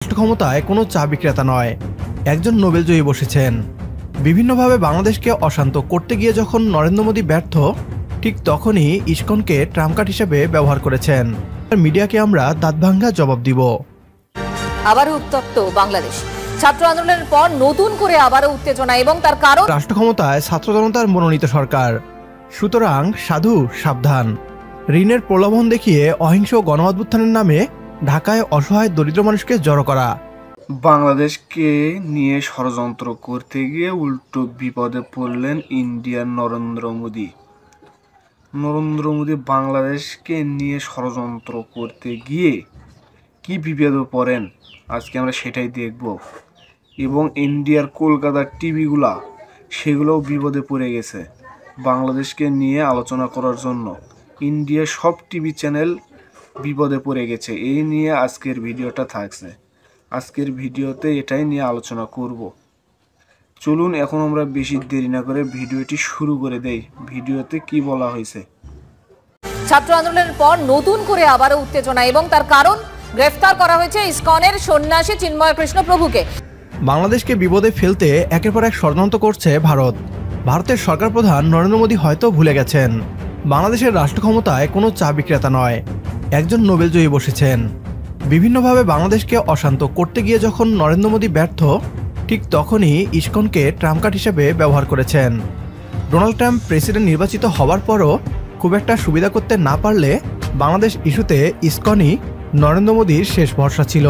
রাষ্ট্র ক্ষমতায় কোনো চা বিক্রেতা নয়, একজন নোবেলজয়ী বসেছেন। বিভিন্নভাবে বাংলাদেশকে অশান্ত করতে গিয়ে যখন নরেন্দ্র মোদী ব্যর্থ, ঠিক তখনই ইসকনকে ট্রাম্প কার্ড হিসেবে ব্যবহার করেছেন। মিডিয়াকে আমরা দাঁতভাঙ্গা জবাব দিব। আবারও উত্তপ্ত বাংলাদেশ। ছাত্র আন্দোলনের পর নতুন করে আবারও উত্তেজনা এবং তার কারণ রাষ্ট্র ক্ষমতায় ছাত্র জনতার মনোনীত সরকার, সুতরাং সাধু সাবধান। ঋণের প্রলোভন দেখিয়ে অহিংস গণঅভ্যুত্থানের নামে ঢাকায় অসহায় দরিদ্র মানুষকে জড়ো করা। বাংলাদেশকে নিয়ে ষড়যন্ত্র করতে গিয়ে উল্টো বিপদে পড়লেন ইন্ডিয়ার নরেন্দ্র মোদী। বাংলাদেশকে নিয়ে ষড়যন্ত্র করতে গিয়ে কি বিপদে পড়েন আজকে আমরা সেটাই দেখব। এবং ইন্ডিয়ার কলকাতার টিভিগুলা সেগুলোও বিপদে পড়ে গেছে বাংলাদেশকে নিয়ে আলোচনা করার জন্য। ইন্ডিয়ার সব টিভি চ্যানেল বিপদে পড়ে গেছে। এই নিয়ে আজকের ভিডিওটা থাকছে। আজকের ভিডিওতে এটাই নিয়ে আলোচনা করব। চলুন এখন আমরা বেশি দেরি না করে ভিডিওটি শুরু করে দেই। ভিডিওতে কি বলা হয়েছে। ছাত্র আন্দোলনের পর নতুন করে আবারও উত্তেজনা এবং তার কারণ গ্রেফতার করা হয়েছে ইসকনের সন্ন্যাসী চিন্ময় কৃষ্ণ প্রভুকে। বাংলাদেশকে বিপদে ফেলতে একের পর এক ষড়যন্ত্র করছে ভারত। ভারতের সরকার প্রধান নরেন্দ্র মোদী হয়তো ভুলে গেছেন, বাংলাদেশের রাষ্ট্র ক্ষমতায় কোনো চা বিক্রেতা নয়, একজন নোবেলজয়ী বসেছেন। বিভিন্নভাবে বাংলাদেশকে অশান্ত করতে গিয়ে যখন নরেন্দ্র মোদী ব্যর্থ, ঠিক তখনই ইসকনকে ট্রাম্প কার্ড হিসেবে ব্যবহার করেছেন। ডোনাল্ড ট্রাম্প প্রেসিডেন্ট নির্বাচিত হওয়ার পরও খুব একটা সুবিধা করতে না পারলে বাংলাদেশ ইস্যুতে ইসকনই নরেন্দ্র মোদীর শেষ ভরসা ছিল।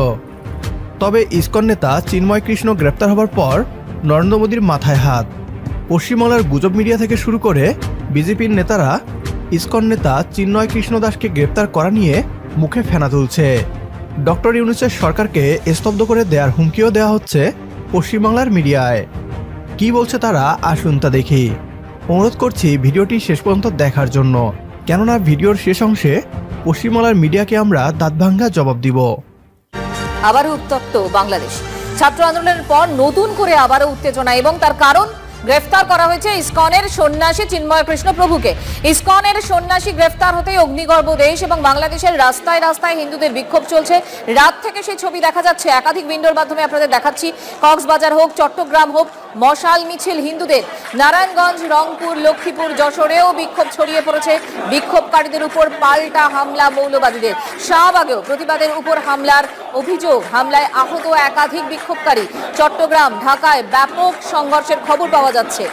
তবে ইসকন নেতা চিন্ময় কৃষ্ণ গ্রেপ্তার হওয়ার পর নরেন্দ্র মোদীর মাথায় হাত। পশ্চিমবাংলার গুজব মিডিয়া থেকে শুরু করে বিজেপির নেতারা ইসকন নেতা চিন্ময় কৃষ্ণ দাসকে গ্রেপ্তার করা নিয়ে মুখে ফেনা তুলছে। ডক্টর ইউনূসের সরকারকে স্তব্ধ করে দেওয়ার হুমকিও দেওয়া হচ্ছে পশ্চিমবাংলার মিডিয়ায়। কি বলছে তারা, আসুন তা দেখি। অনুরোধ করছি ভিডিওটি শেষ পর্যন্ত দেখার জন্য, কেননা ভিডিওর শেষ অংশে পশ্চিমবাংলার মিডিয়াকে আমরা দাঁতভাঙ্গা জবাব দিব। আবারও উত্তপ্ত বাংলাদেশ। ছাত্র আন্দোলনের পর নতুন করে আবারও উত্তেজনা এবং তার কারণ গ্রেফতার করা হয়েছে ইসকনের সন্ন্যাসী চিন্ময় কৃষ্ণ প্রভুকে। ইসকনের সন্ন্যাসী গ্রেফতার হতেই অগ্নিগর্ভ দেশ এবং বাংলাদেশের রাস্তায় রাস্তায় হিন্দুদের বিক্ষোভ চলছে। রাত থেকে সেই ছবি দেখা যাচ্ছে, একাধিক উইন্ডোর মাধ্যমে আপনাদের দেখাচ্ছি। কক্সবাজার হোক, চট্টগ্রাম হোক, মশাল মিছিল হিন্দুদের। নারায়ণগঞ্জ, রংপুর, লক্ষ্মীপুর, যশোরেও বিক্ষোভ ছড়িয়ে পড়েছে। বিক্ষোভকারীদের উপর পাল্টা হামলা মৌলবাদীদের। শাহবাগেও প্রতিবাদের উপর হামলার অভিযোগ, হামলায় আহত একাধিক বিক্ষোভকারী। চট্টগ্রাম, ঢাকায় ব্যাপক সংঘর্ষের খবর পাওয়া যাচ্ছে।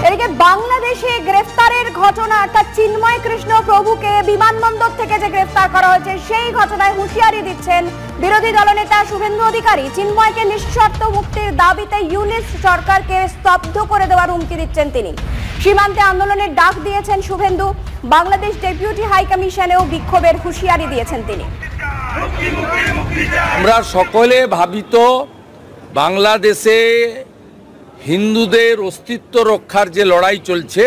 এদিকে বাংলাদেশে গ্রেফতারের ঘটনা, অর্থাৎ চিন্ময় কৃষ্ণ প্রভুকে বিমানবন্দর থেকে যে গ্রেফতার করা হয়েছে সেই ঘটনায় হুঁশিয়ারি দিচ্ছেন বিরোধী দলনেতা শুভেন্দু অধিকারী। চিন্ময়কে নিঃশর্ত মুক্তির দাবিতে ইউনিস সরকারকে স্তব্ধ করে দেওয়ার হুমকি দিচ্ছেন তিনি। সীমান্তে আন্দোলনের ডাক দিয়েছেন শুভেন্দু। বাংলাদেশ ডেপুটি হাই কমিশনেও বিক্ষোভের হুঁশিয়ারি দিয়েছেন তিনি। আমরা সকলে ভাবিত বাংলাদেশে হিন্দুদের অস্তিত্ব রক্ষার যে লড়াই চলছে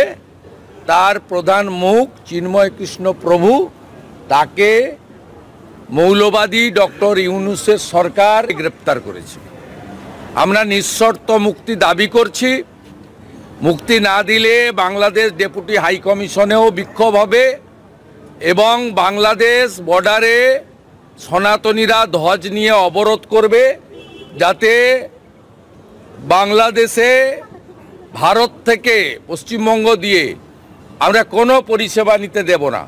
তার প্রধান মুখ চিন্ময় কৃষ্ণ প্রভু, তাকে মৌলবাদী ডক্টর ইউনূসের সরকার গ্রেপ্তার করেছে। আমরা নিঃশর্ত মুক্তি দাবি করছি। মুক্তি না দিলে বাংলাদেশ ডেপুটি হাই কমিশনেও বিক্ষোভ হবে এবং বাংলাদেশ বর্ডারে সনাতনীরা ধ্বজ নিয়ে অবরোধ করবে, যাতে বাংলাদেশে ভারত থেকে পশ্চিমবঙ্গ দিয়ে আমরা কোনো পরিষেবা নিতে দেব না।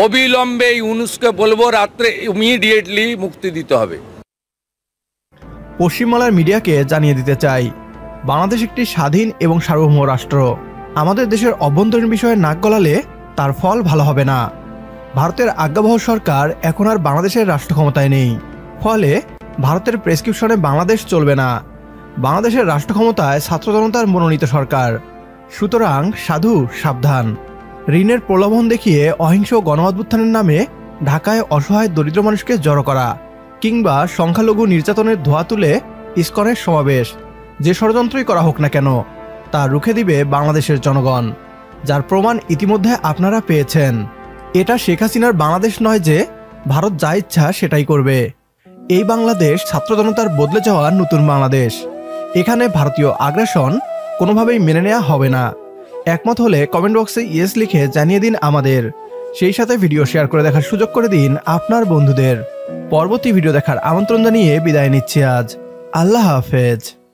অবিলম্বে ইউনূসকে বলবো রাত্রে ইমিডিয়েটলি মুক্তি দিতে হবে। পশ্চিমবাংলার মিডিয়াকে জানিয়ে দিতে চাই, বাংলাদেশ একটি স্বাধীন এবং সার্বভৌম রাষ্ট্র। আমাদের দেশের অভ্যন্তরীণ বিষয়ে নাক গলালে তার ফল ভালো হবে না। ভারতের আজ্ঞাবহ সরকার এখন আর বাংলাদেশের রাষ্ট্র ক্ষমতায় নেই, ফলে ভারতের প্রেসক্রিপশনে বাংলাদেশ চলবে না। বাংলাদেশের রাষ্ট্র ক্ষমতায় ছাত্র জনতার মনোনীত সরকার, সুতরাং সাধু সাবধান। ঋণের প্রলোভন দেখিয়ে অহিংস গণঅভ্যুত্থানের নামে ঢাকায় অসহায় দরিদ্র মানুষকে জড়ো করা, কিংবা সংখ্যালঘু নির্যাতনের ধোঁয়া তুলে ইসকনের সমাবেশ, যে ষড়যন্ত্রই করা হোক না কেন তা রুখে দিবে বাংলাদেশের জনগণ, যার প্রমাণ ইতিমধ্যে আপনারা পেয়েছেন। এটা শেখ হাসিনার বাংলাদেশ নয় যে ভারত যা ইচ্ছা সেটাই করবে। এই বাংলাদেশ ছাত্র জনতার বদলে যাওয়া নতুন বাংলাদেশ। এখানে ভারতীয় আগ্রাসন কোনোভাবেই মেনে নেওয়া হবে না। একমত হলে কমেন্ট বক্সে ইয়েস লিখে জানিয়ে দিন আমাদের। সেই সাথে ভিডিও শেয়ার করে দেখার সুযোগ করে দিন আপনার বন্ধুদের। পরবর্তী ভিডিও দেখার আমন্ত্রণ জানিয়ে বিদায় নিচ্ছি আজ। আল্লাহ হাফেজ।